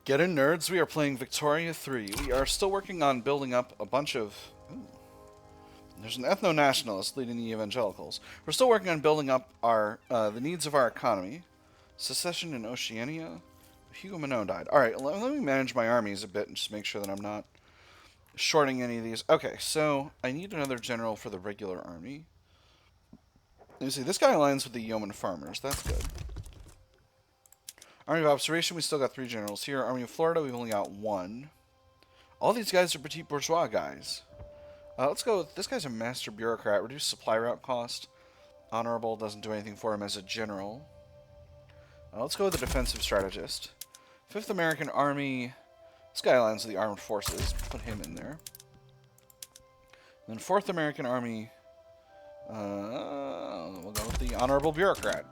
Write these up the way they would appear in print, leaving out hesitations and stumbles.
Get in, nerds. We are playing Victoria 3. We are still working on building up a bunch of... Ooh, there's an ethno-nationalist leading the evangelicals. We're still working on building up our the needs of our economy. Secession in Oceania. Hugo Manon died. Alright, let me manage my armies a bit and just make sure that I'm not shorting any of these. Okay, so I need another general for the regular army. Let me see. This guy aligns with the yeoman farmers. That's good. Army of Observation, we still got 3 generals here. Army of Florida, we've only got 1. All these guys are petit bourgeois guys. Let's go with, this guy's a master bureaucrat. Reduce supply route cost. Honorable, doesn't do anything for him as a general. Let's go with the defensive strategist. 5th American Army. This guy aligns with the armed forces. Put him in there. And then 4th American Army. We'll go with the honorable bureaucrat.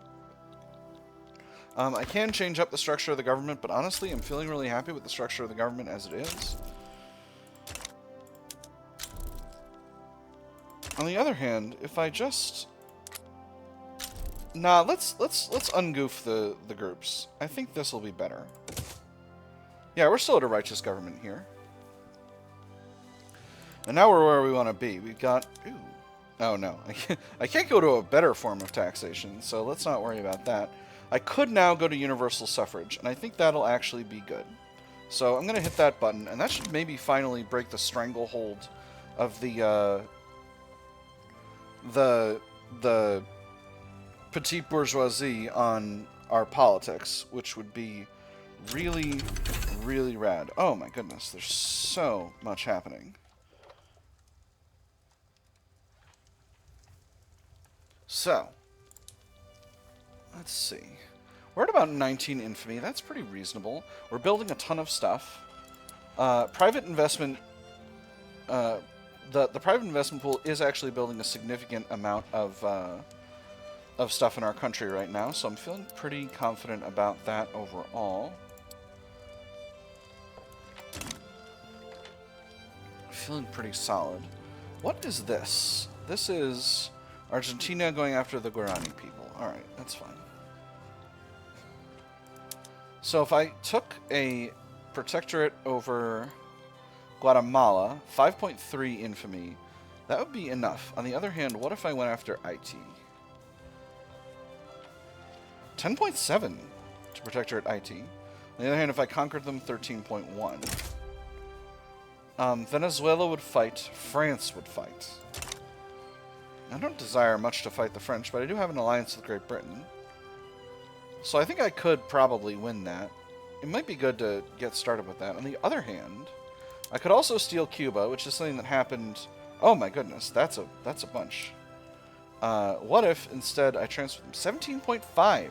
I can change up the structure of the government, but honestly, I'm feeling really happy with the structure of the government as it is. On the other hand, if I just... Nah, let's ungoof the groups. I think this will be better. Yeah, we're still at a righteous government here. And now we're where we want to be. We've got... Ooh. Oh, no. I can't go to a better form of taxation, so let's not worry about that. I could now go to universal suffrage, and I think that'll actually be good. So I'm going to hit that button, and that should maybe finally break the stranglehold of the petite bourgeoisie on our politics, which would be really, really rad. Oh my goodness, there's so much happening. So, let's see. We're at about 19 infamy. That's pretty reasonable. We're building a ton of stuff. Private investment... The private investment pool is actually building a significant amount of stuff in our country right now, so I'm feeling pretty confident about that overall. Feeling pretty solid. What is this? This is Argentina going after the Guarani people. Alright, that's fine. So if I took a protectorate over Guatemala, 5.3 infamy, that would be enough. On the other hand, what if I went after IT? 10.7 to protectorate IT. On the other hand, if I conquered them, 13.1. Venezuela would fight. France would fight. I don't desire much to fight the French, but I do have an alliance with Great Britain. So I think I could probably win that. It might be good to get started with that. On the other hand, I could also steal Cuba, which is something that happened... Oh my goodness, that's a bunch. What if instead I transfer them 17.5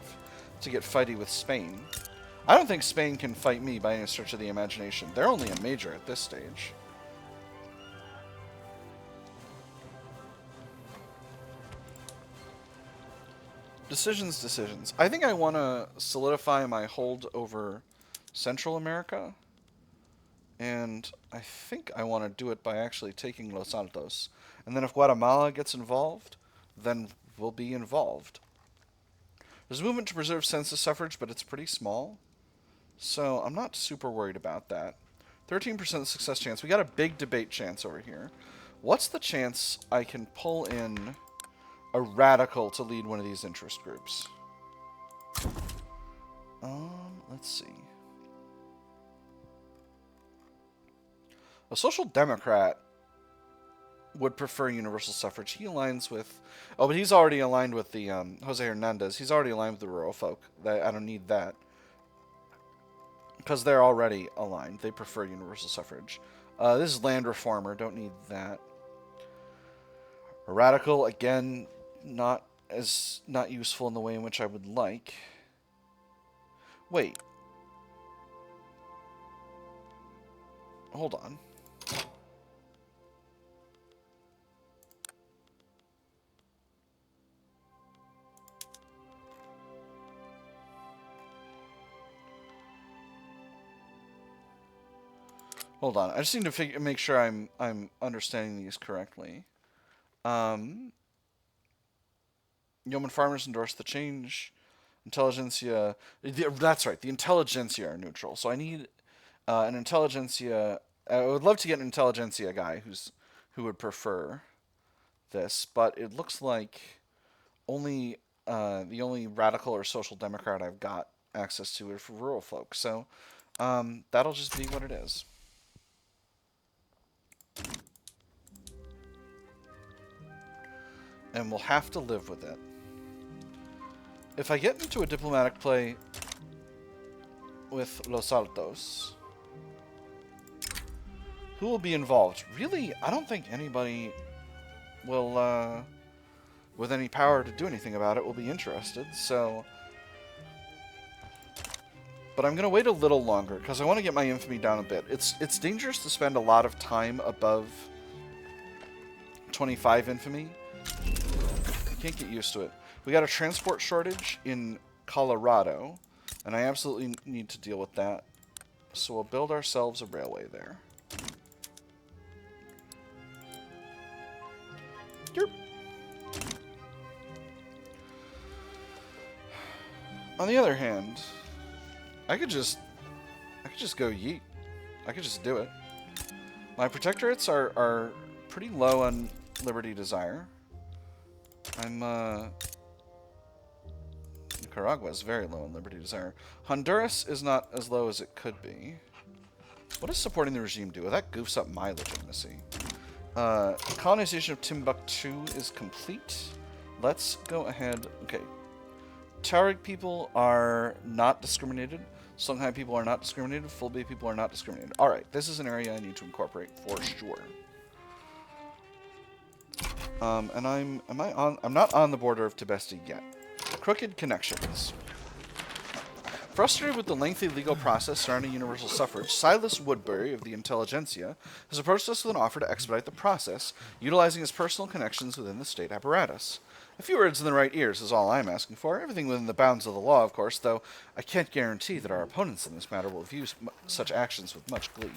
to get fighty with Spain? I don't think Spain can fight me by any stretch of the imagination. They're only a major at this stage. Decisions. I think I want to solidify my hold over Central America. And I think I want to do it by actually taking Los Altos. And then if Guatemala gets involved, then we'll be involved. There's a movement to preserve census suffrage, but it's pretty small. So I'm not super worried about that. 13% success chance. We got a big debate chance over here. What's the chance I can pull in a radical to lead one of these interest groups? Let's see. A social democrat would prefer universal suffrage. He aligns with... Oh, but he's already aligned with the Jose Hernandez. He's already aligned with the rural folk. I don't need that. Because they're already aligned. They prefer universal suffrage. This is land reformer. Don't need that. A radical, again, not useful in the way in which I would like. Wait. Hold on. Hold on. I just need to make sure I'm understanding these correctly. Yeoman farmers endorse the change. Intelligentsia. That's right. The intelligentsia are neutral. So I need An intelligentsia. I would love to get an intelligentsia guy who would prefer this, but it looks like only the only radical or social democrat I've got access to are for rural folk. So that'll just be what it is. And we'll have to live with it. If I get into a diplomatic play with Los Altos, who will be involved? Really, I don't think anybody will, with any power to do anything about it, will be interested, so... But I'm going to wait a little longer, because I want to get my infamy down a bit. It's dangerous to spend a lot of time above 25 infamy. You can't get used to it. We got a transport shortage in Colorado, and I absolutely need to deal with that. So we'll build ourselves a railway there. Yerp. On the other hand, I could just go yeet. I could just do it. My protectorates are pretty low on liberty desire. Nicaragua is very low on liberty desire. Honduras is not as low as it could be. What does supporting the regime do? Well, that goofs up my legitimacy. Colonization of Timbuktu is complete. Let's go ahead. Okay. Tuareg people are not discriminated. Songhai people are not discriminated. Fulbe people are not discriminated. Alright, this is an area I need to incorporate for sure. And I'm not on the border of Tibesti yet. Crooked connections. Frustrated with the lengthy legal process surrounding universal suffrage, Silas Woodbury of the Intelligentsia has approached us with an offer to expedite the process, utilizing his personal connections within the state apparatus. A few words in the right ears is all I'm asking for, everything within the bounds of the law, of course, though I can't guarantee that our opponents in this matter will view such actions with much glee.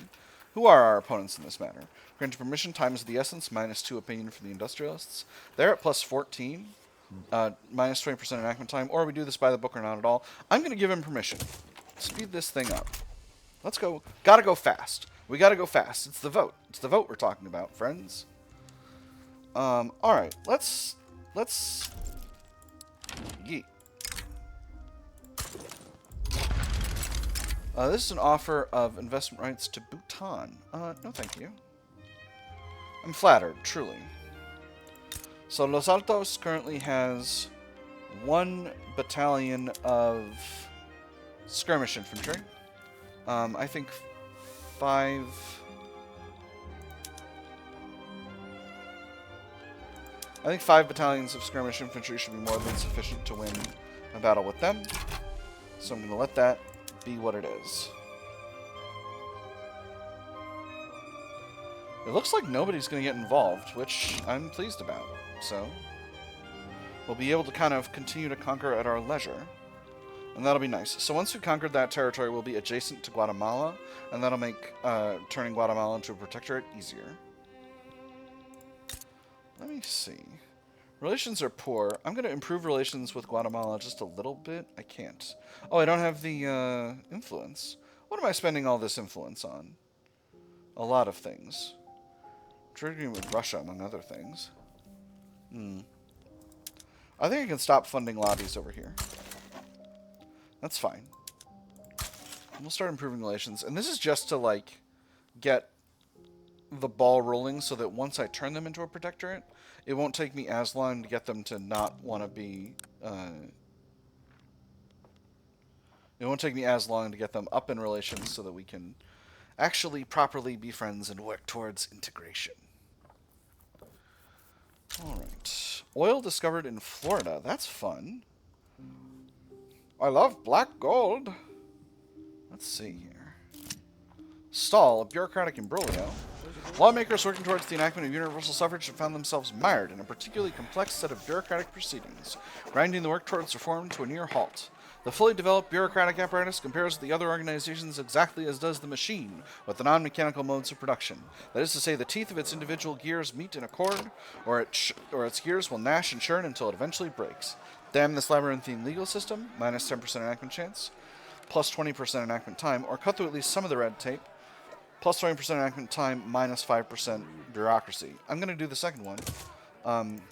Who are our opponents in this matter? Granted permission, time is of the essence, -2 opinion from the industrialists. They're at +14. Minus 20% enactment time, or we do this by the book or not at all. I'm going to give him permission. Speed this thing up. Let's go. Gotta go fast. We gotta go fast. It's the vote. It's the vote we're talking about, friends. Alright. Let's... Yeet. This is an offer of investment rights to Bhutan. No thank you. I'm flattered, truly. So Los Altos currently has 1 battalion of skirmish infantry. I think 5... I think 5 battalions of skirmish infantry should be more than sufficient to win a battle with them. So I'm going to let that be what it is. It looks like nobody's going to get involved, which I'm pleased about. So, we'll be able to kind of continue to conquer at our leisure. And that'll be nice. So once we've conquered that territory, we'll be adjacent to Guatemala. And that'll make turning Guatemala into a protectorate easier. Let me see. Relations are poor. I'm going to improve relations with Guatemala just a little bit. I can't. Oh, I don't have the influence. What am I spending all this influence on? A lot of things. Trading with Russia, among other things. I think I can stop funding lobbies over here. That's fine. We'll start improving relations. And this is just to, like, get the ball rolling so that once I turn them into a protectorate, it won't take me as long to get them to not want to be... it won't take me as long to get them up in relations so that we can actually properly be friends and work towards integration. Alright. Oil discovered in Florida. That's fun. I love black gold. Let's see here. Stall, a bureaucratic imbroglio. Lawmakers working towards the enactment of universal suffrage have found themselves mired in a particularly complex set of bureaucratic proceedings, grinding the work towards reform to a near halt. The fully developed bureaucratic apparatus compares with the other organizations exactly as does the machine with the non-mechanical modes of production. That is to say, the teeth of its individual gears meet in accord, or its gears will gnash and churn until it eventually breaks. Damn this labyrinthine legal system, minus 10% enactment chance. plus 20% enactment time, or cut through at least some of the red tape, plus 20% enactment time, minus 5% bureaucracy. I'm going to do the second one.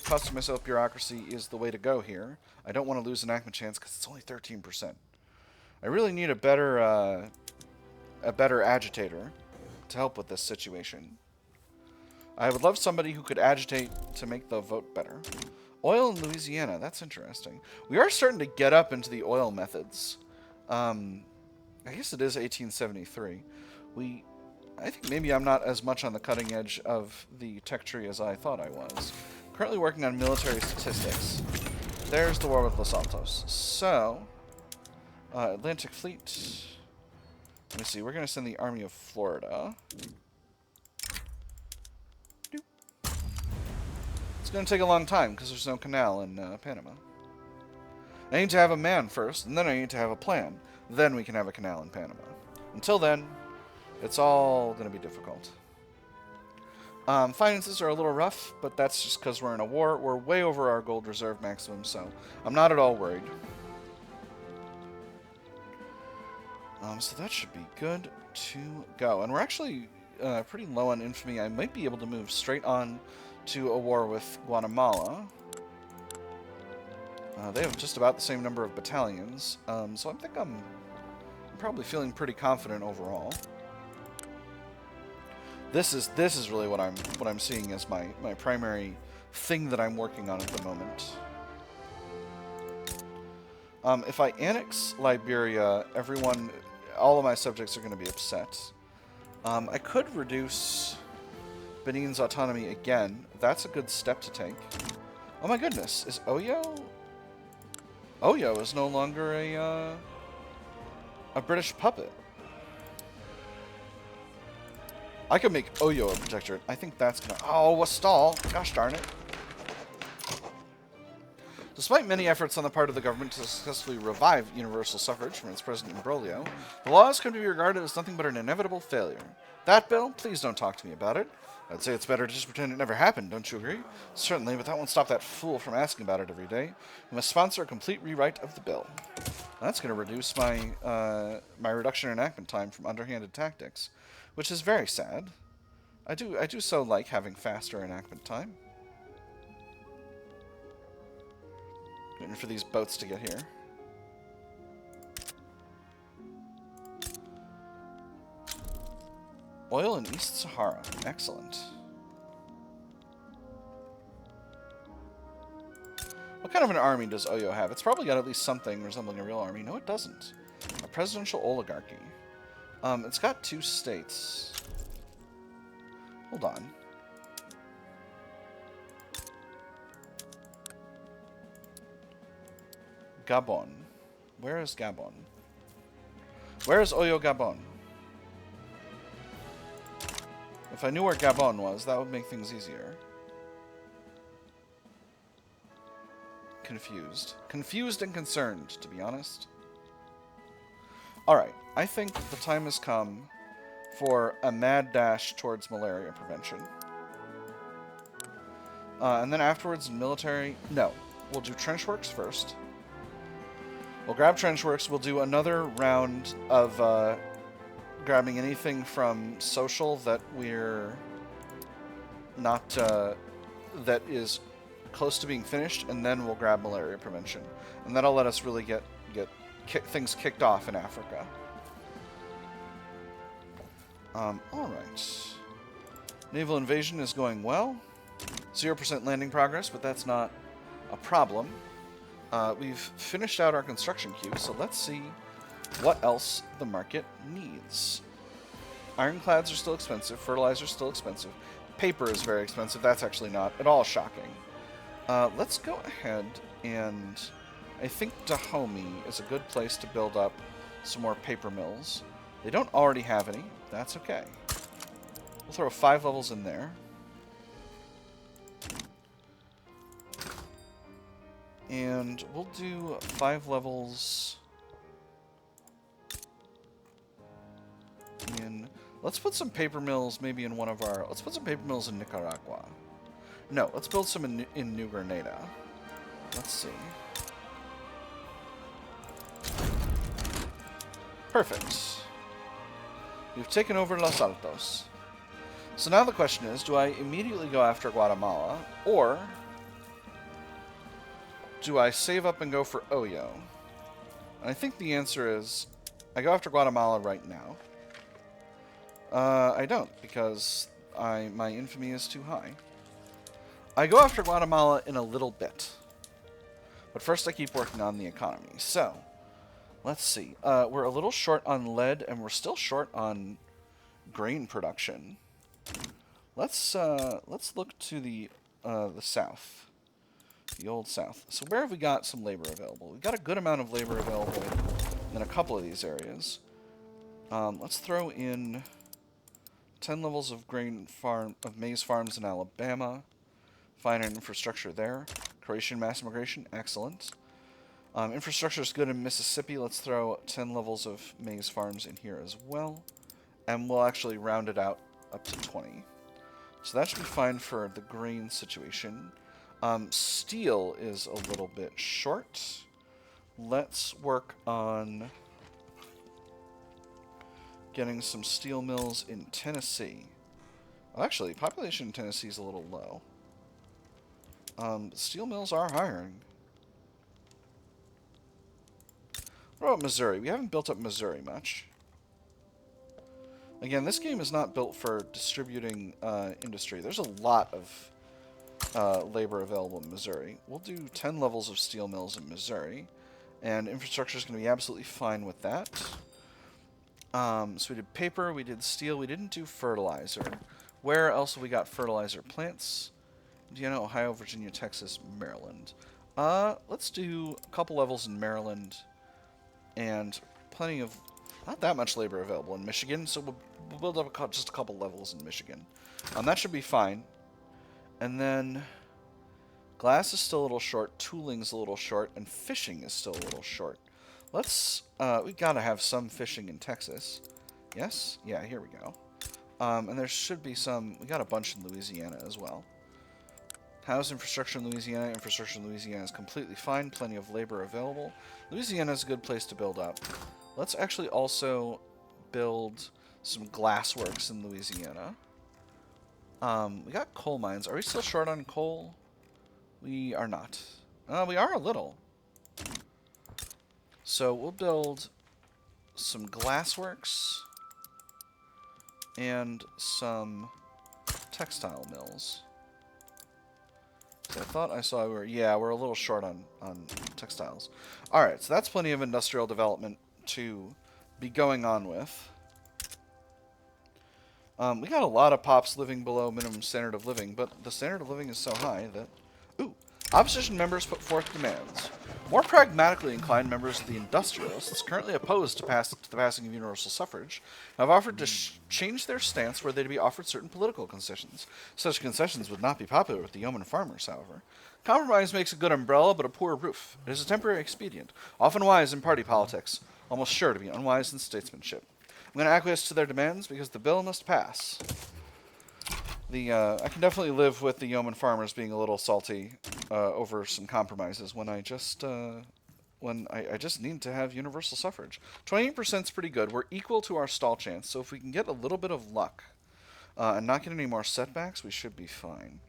Costing myself bureaucracy is the way to go here. I don't want to lose enactment chance because it's only 13%. I really need a better agitator to help with this situation. I would love somebody who could agitate to make the vote better. Oil in Louisiana, that's interesting. We are starting to get up into the oil methods. I guess it is 1873. I think maybe I'm not as much on the cutting edge of the tech tree as I thought I was. Currently working on military statistics. There's the war with Los Altos. So, Atlantic Fleet. Let me see. We're going to send the Army of Florida. It's going to take a long time because there's no canal in Panama. I need to have a man first, and then I need to have a plan. Then we can have a canal in Panama. Until then, it's all going to be difficult. Finances are a little rough, but that's just because we're in a war. We're way over our gold reserve maximum, so I'm not at all worried. So that should be good to go. And we're actually pretty low on infamy. I might be able to move straight on to a war with Guatemala. They have just about the same number of battalions, so I think I'm probably feeling pretty confident overall. This is really what I'm seeing as my primary thing that I'm working on at the moment. If I annex Liberia, all of my subjects are going to be upset. I could reduce Benin's autonomy again. That's a good step to take. Oh my goodness, is Oyo? Oyo is no longer a British puppet. I could make Oyo a protectorate. I think that's gonna... Oh, a stall. Gosh darn it. Despite many efforts on the part of the government to successfully revive universal suffrage from its present imbroglio, the laws can be regarded as nothing but an inevitable failure. That bill? Please don't talk to me about it. I'd say it's better to just pretend it never happened, don't you agree? Certainly, but that won't stop that fool from asking about it every day. We must sponsor a complete rewrite of the bill. That's going to reduce my my reduction in enactment time from underhanded tactics, which is very sad. I do so like having faster enactment time. Waiting for these boats to get here. Oil in East Sahara. Excellent. What kind of an army does Oyo have? It's probably got at least something resembling a real army. No, it doesn't. A presidential oligarchy. It's got 2 states. Hold on. Gabon. Where is Gabon? Where is Oyo Gabon? If I knew where Gabon was, that would make things easier. Confused. Confused and concerned, to be honest. Alright, I think the time has come for a mad dash towards malaria prevention. And then afterwards, military... No, we'll do trench works first. We'll grab trench works. We'll do another round of grabbing anything from social that we're not... that is close to being finished, and then we'll grab malaria prevention. And that'll let us really get things kicked off in Africa. Alright. Naval invasion is going well. 0% landing progress, but that's not a problem. We've finished out our construction queue, so let's see what else the market needs. Ironclads are still expensive. Fertilizer is still expensive. Paper is very expensive. That's actually not at all shocking. Let's go ahead and... I think Dahomey is a good place to build up some more paper mills. They don't already have any. That's okay. We'll throw 5 levels in there. And we'll do 5 levels in... Let's put some paper mills maybe in one of our... Let's put some paper mills in Nicaragua. No, let's build some in New Grenada. Let's see. Perfect. We've taken over Los Altos. So now the question is, do I immediately go after Guatemala, or do I save up and go for Oyo? And I think the answer is, I go after Guatemala right now. I don't, because my infamy is too high. I go after Guatemala in a little bit. But first I keep working on the economy. So, let's see. We're a little short on lead, and we're still short on grain production. Let's look to the south. The old south. So where have we got some labor available? We've got a good amount of labor available in a couple of these areas. Let's throw in 10 levels of maize farms in Alabama. Finer infrastructure there. Croatian mass immigration, excellent. Infrastructure is good in Mississippi. Let's throw 10 levels of maize farms in here as well. And we'll actually round it out up to 20. So that should be fine for the grain situation. Steel is a little bit short. Let's work on getting some steel mills in Tennessee. Oh, actually, population in Tennessee is a little low. Steel mills are hiring. What about Missouri? We haven't built up Missouri much. Again, this game is not built for distributing industry. There's a lot of labor available in Missouri. We'll do 10 levels of steel mills in Missouri, and infrastructure is going to be absolutely fine with that. So we did paper, we did steel, we didn't do fertilizer. Where else have we got fertilizer plants? Indiana, Ohio, Virginia, Texas, Maryland. Let's do a couple levels in Maryland, and plenty of, not that much labor available in Michigan, so we'll build up just a couple levels in Michigan. That should be fine. And then glass is still a little short, tooling's a little short, and fishing is still a little short. Let's, we gotta have some fishing in Texas. Yes? Yeah, here we go. And there should be some, we got a bunch in Louisiana as well. How's infrastructure in Louisiana? Infrastructure in Louisiana is completely fine. Plenty of labor available. Louisiana is a good place to build up. Let's actually also build some glass works in Louisiana. We got coal mines. Are we still short on coal? We are not. We are a little. So we'll build some glass works and some textile mills. So I thought I saw we're a little short on textiles. Alright, so that's plenty of industrial development to be going on with. We got a lot of pops living below minimum standard of living, but the standard of living is so high that... Ooh! Opposition members put forth demands. More pragmatically inclined members of the industrialists, currently opposed to the passing of universal suffrage, have offered to change their stance were they to be offered certain political concessions. Such concessions would not be popular with the yeoman farmers, however. Compromise makes a good umbrella, but a poor roof. It is a temporary expedient, often wise in party politics, almost sure to be unwise in statesmanship. I'm going to acquiesce to their demands because the bill must pass. I can definitely live with the yeoman farmers being a little salty over some compromises when I just need to have universal suffrage. 28% is pretty good. We're equal to our stall chance, so if we can get a little bit of luck and not get any more setbacks, we should be fine.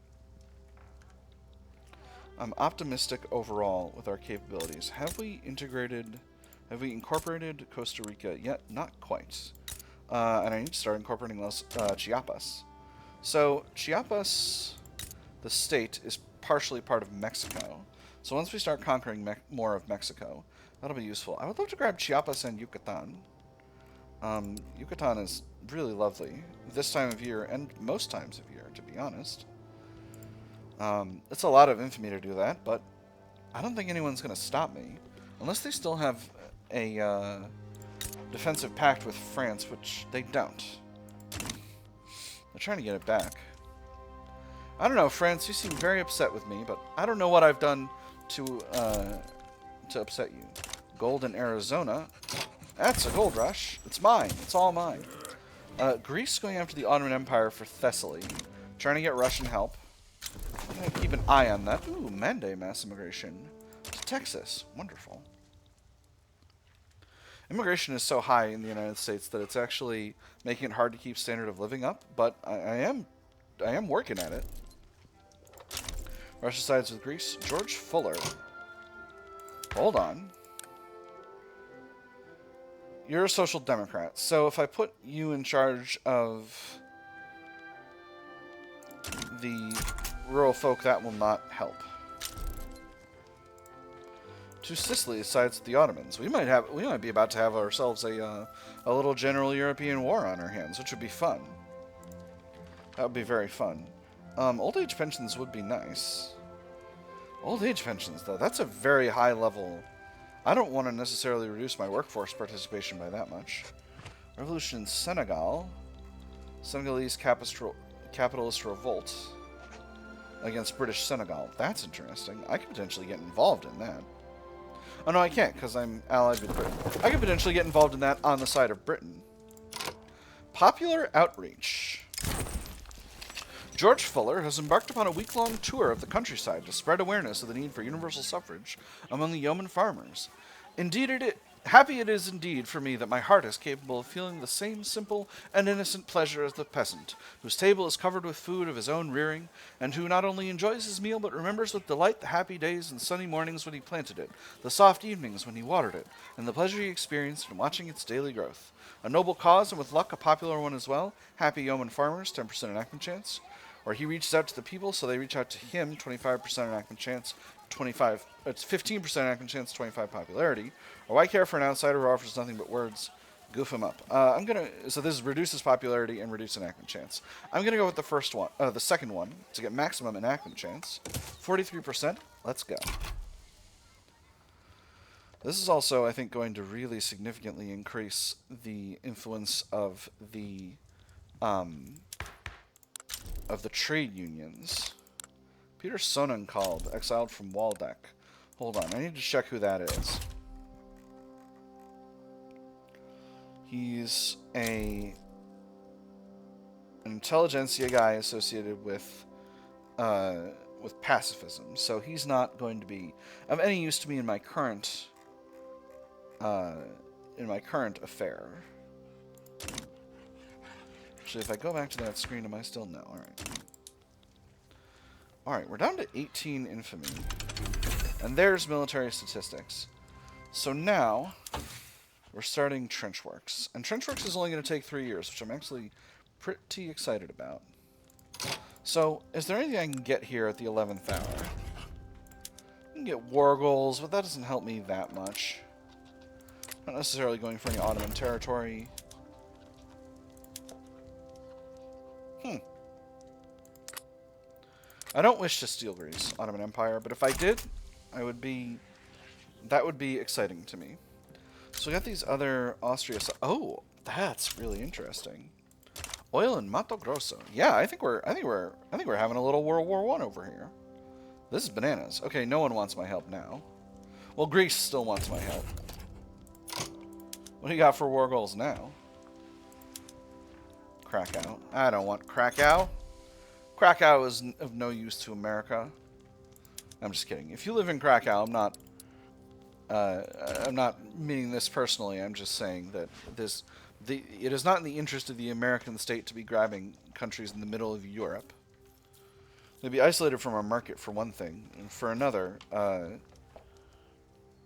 I'm optimistic overall with our capabilities. Have we incorporated Costa Rica yet? Not quite. And I need to start incorporating Chiapas. So, Chiapas, the state, is partially part of Mexico. So once we start conquering more of Mexico, that'll be useful. I would love to grab Chiapas and Yucatan. Yucatan is really lovely this time of year, and most times of year, to be honest. It's a lot of infamy to do that, but I don't think anyone's going to stop me. Unless they still have a defensive pact with France, which they don't. They're trying to get it back. I don't know, France, you seem very upset with me, but I don't know what I've done to upset you. Gold in Arizona. That's a gold rush. It's mine. It's all mine. Greece going after the Ottoman Empire for Thessaly. Trying to get Russian help. I'm going to keep an eye on that. Ooh, Mande mass immigration to Texas. Wonderful. Immigration is so high in the United States that it's actually making it hard to keep standard of living up, but I am working at it. Russia sides with Greece. George Fuller. Hold on. You're a social democrat, so if I put you in charge of the rural folk, that will not help. To Sicily sides with the Ottomans. We might be about to have ourselves a little general European war on our hands, which would be fun. That would be very fun. Old age pensions would be nice. Old age pensions, though, that's a very high level. I don't want to necessarily reduce my workforce participation by that much. Revolution in Senegal. Senegalese capitalist revolt against British Senegal. That's interesting. I could potentially get involved in that. Oh, no, I can't, because I'm allied with Britain. I could potentially get involved in that on the side of Britain. Popular outreach. George Fuller has embarked upon a week-long tour of the countryside to spread awareness of the need for universal suffrage among the yeoman farmers. Happy it is indeed for me that my heart is capable of feeling the same simple and innocent pleasure as the peasant, whose table is covered with food of his own rearing, and who not only enjoys his meal, but remembers with delight the happy days and sunny mornings when he planted it, the soft evenings when he watered it, and the pleasure he experienced in watching its daily growth. A noble cause, and with luck a popular one as well. Happy yeoman farmers, 10% enactment chance. Or he reaches out to the people, so they reach out to him, 25% enactment chance, 15% enactment chance, 25 popularity. Or why care for an outsider who offers nothing but words? Goof him up. So this reduces popularity and reduce enactment chance. I'm gonna go with the second one to get maximum enactment chance. 43%. Let's go. This is also, I think, going to really significantly increase the influence of the trade unions. Peter Sonnenkalb, exiled from Waldeck. Hold on, I need to check who that is. He's an intelligentsia guy associated with pacifism, so he's not going to be of any use to me in my current affair. Actually, if I go back to that screen, am I still? No. Alright, we're down to 18 infamy. And there's military statistics. So now, we're starting trench works. And trench works is only going to take 3 years, which I'm actually pretty excited about. So, is there anything I can get here at the 11th hour? I can get war goals, but that doesn't help me that much. Not necessarily going for any Ottoman territory. I don't wish to steal Greece, Ottoman Empire, but if I did, that would be exciting to me. So we got these other Austria. Oh, that's really interesting. Oil in Mato Grosso. Yeah, I think we're having a little World War I over here. This is bananas. Okay, no one wants my help now. Well, Greece still wants my help. What do you got for war goals now? Krakow. I don't want Krakow. Krakow is of no use to America. I'm just kidding. If you live in Krakow, I'm not meaning this personally. I'm just saying that it is not in the interest of the American state to be grabbing countries in the middle of Europe. They'd be isolated from our market, for one thing, and for another, I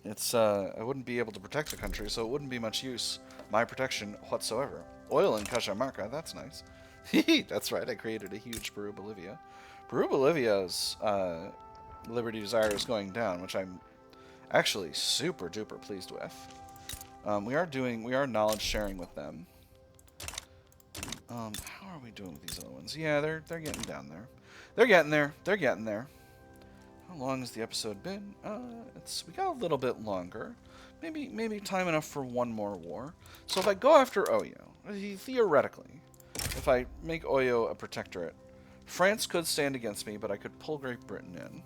wouldn't be able to protect the country, so it wouldn't be much use, my protection whatsoever. Oil in Cajamarca, that's nice. That's right, I created a huge Peru-Bolivia. Peru-Bolivia's Liberty Desire is going down, which I'm actually super duper pleased with. We are knowledge sharing with them. How are we doing with these other ones? Yeah, they're getting down there. They're getting there. They're getting there. How long has the episode been? We got a little bit longer. Maybe time enough for one more war. So if I go after Oyo, theoretically, if I make Oyo a protectorate, France could stand against me, but I could pull Great Britain in.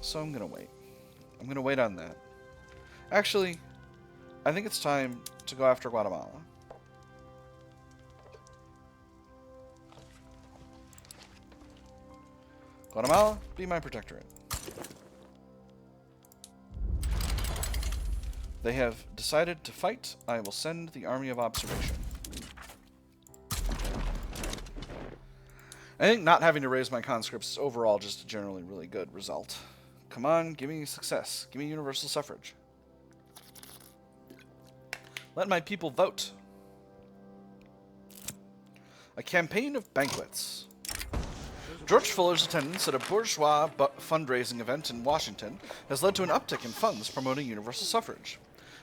So I'm going to wait. I'm going to wait on that. Actually, I think it's time to go after Guatemala. Guatemala, be my protectorate. They have decided to fight. I will send the army of observation. I think not having to raise my conscripts is overall just a generally really good result. Come on, give me success. Give me universal suffrage. Let my people vote. A campaign of banquets. George Fuller's attendance at a bourgeois fundraising event in Washington has led to an uptick in funds promoting universal suffrage.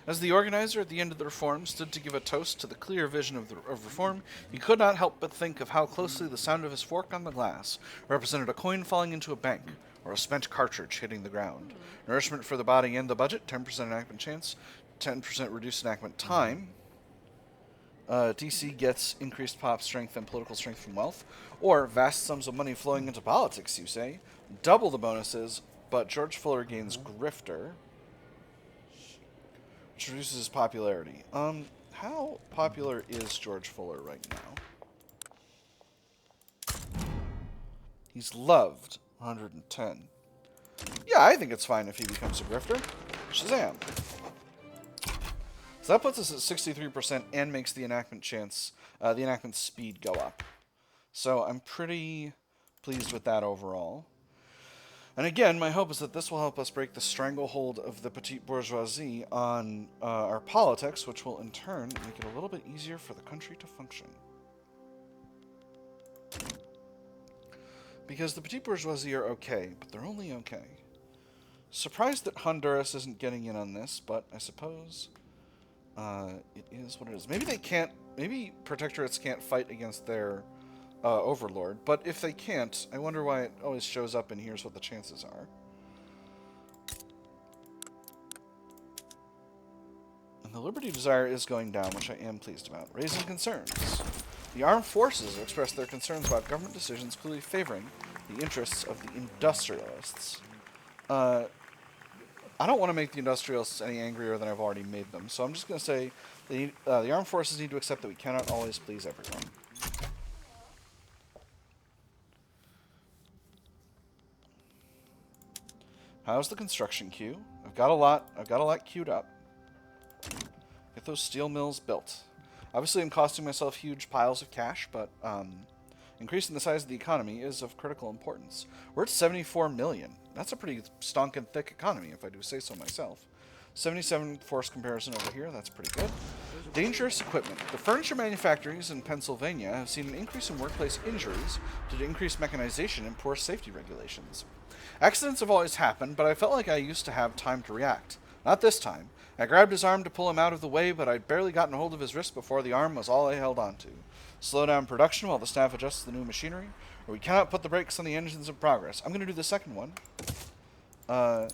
As the organizer at the end of the reform stood to give a toast to the clear vision of reform, he could not help but think of how closely the sound of his fork on the glass represented a coin falling into a bank or a spent cartridge hitting the ground. Nourishment for the body and the budget, 10% enactment chance, 10% reduced enactment time. DC gets increased pop strength and political strength from wealth, or vast sums of money flowing into politics, you say. Double the bonuses, but George Fuller gains grifter, which reduces his popularity. How popular is George Fuller right now? He's loved, 110. Yeah, I think it's fine if he becomes a grifter. Shazam! So that puts us at 63% and makes the enactment chance, the enactment speed go up. So I'm pretty pleased with that overall. And again, my hope is that this will help us break the stranglehold of the petite bourgeoisie on our politics, which will in turn make it a little bit easier for the country to function. Because the petite bourgeoisie are okay, but they're only okay. Surprised that Honduras isn't getting in on this, but I suppose it is what it is. Maybe they can't, maybe protectorates can't fight against their overlord, but if they can't, I wonder why it always shows up in here's what the chances are. And the liberty desire is going down, which I am pleased about. Raising concerns. The armed forces have expressed their concerns about government decisions clearly favoring the interests of the industrialists. I don't want to make the industrialists any angrier than I've already made them, so I'm just going to say the armed forces need to accept that we cannot always please everyone. How's the construction queue? I've got a lot queued up. Get those steel mills built. Obviously, I'm costing myself huge piles of cash, but increasing the size of the economy is of critical importance. We're at 74 million. That's a pretty stonking thick economy, if I do say so myself. 77 force comparison over here. That's pretty good. Dangerous equipment. The furniture manufacturers in Pennsylvania have seen an increase in workplace injuries due to increased mechanization and poor safety regulations. Accidents have always happened, but I felt like I used to have time to react. Not this time. I grabbed his arm to pull him out of the way, but I'd barely gotten hold of his wrist before the arm was all I held on to. Slow down production while the staff adjusts the new machinery, or we cannot put the brakes on the engines of progress. I'm going to do the second one. A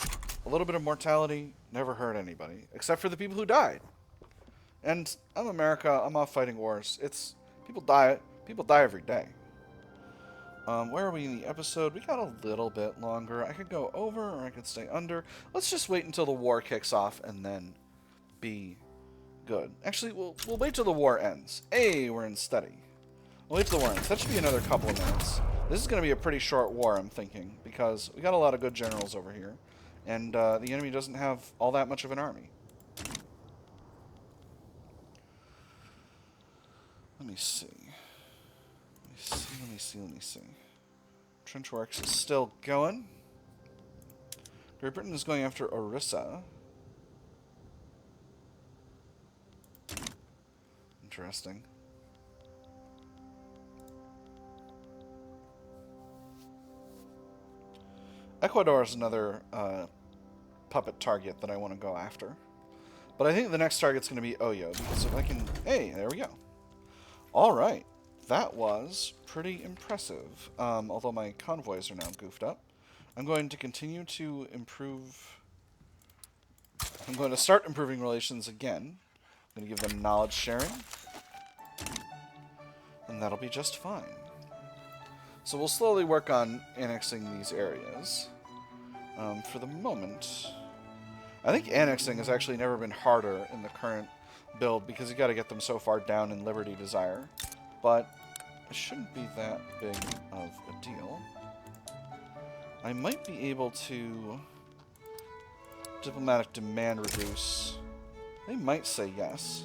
little bit of mortality never hurt anybody, except for the people who died. And I'm America. I'm off fighting wars. People die every day. Where are we in the episode? We got a little bit longer. I could go over or I could stay under. Let's just wait until the war kicks off and then be good. Actually, we'll wait till the war ends. Hey, we're in study. We'll wait till the war ends. That should be another couple of minutes. This is going to be a pretty short war, I'm thinking, because we got a lot of good generals over here, and the enemy doesn't have all that much of an army. Let me see. Let me see. Trench Works is still going. Great Britain is going after Orissa. Interesting. Ecuador is another puppet target that I want to go after. But I think the next target's going to be Oyo, because if I can... Hey, there we go. Alright. That was pretty impressive, although my convoys are now goofed up. I'm going to continue to improve... I'm going to start improving relations again. I'm going to give them knowledge sharing. And that'll be just fine. So we'll slowly work on annexing these areas. For the moment... I think annexing has actually never been harder in the current build, because you got to get them so far down in Liberty Desire. But it shouldn't be that big of a deal. I might be able to diplomatic demand reduce They might say yes.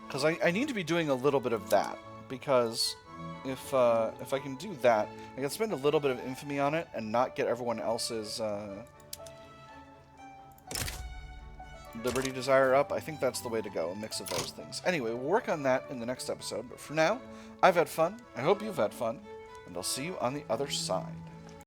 Because I need to be doing a little bit of that. Because if I can do that, I can spend a little bit of infamy on it and not get everyone else's liberty desire up. I think that's the way to go, a mix of those things. Anyway, we'll work on that in the next episode. But for now, I've had fun. I hope you've had fun. And I'll see you on the other side.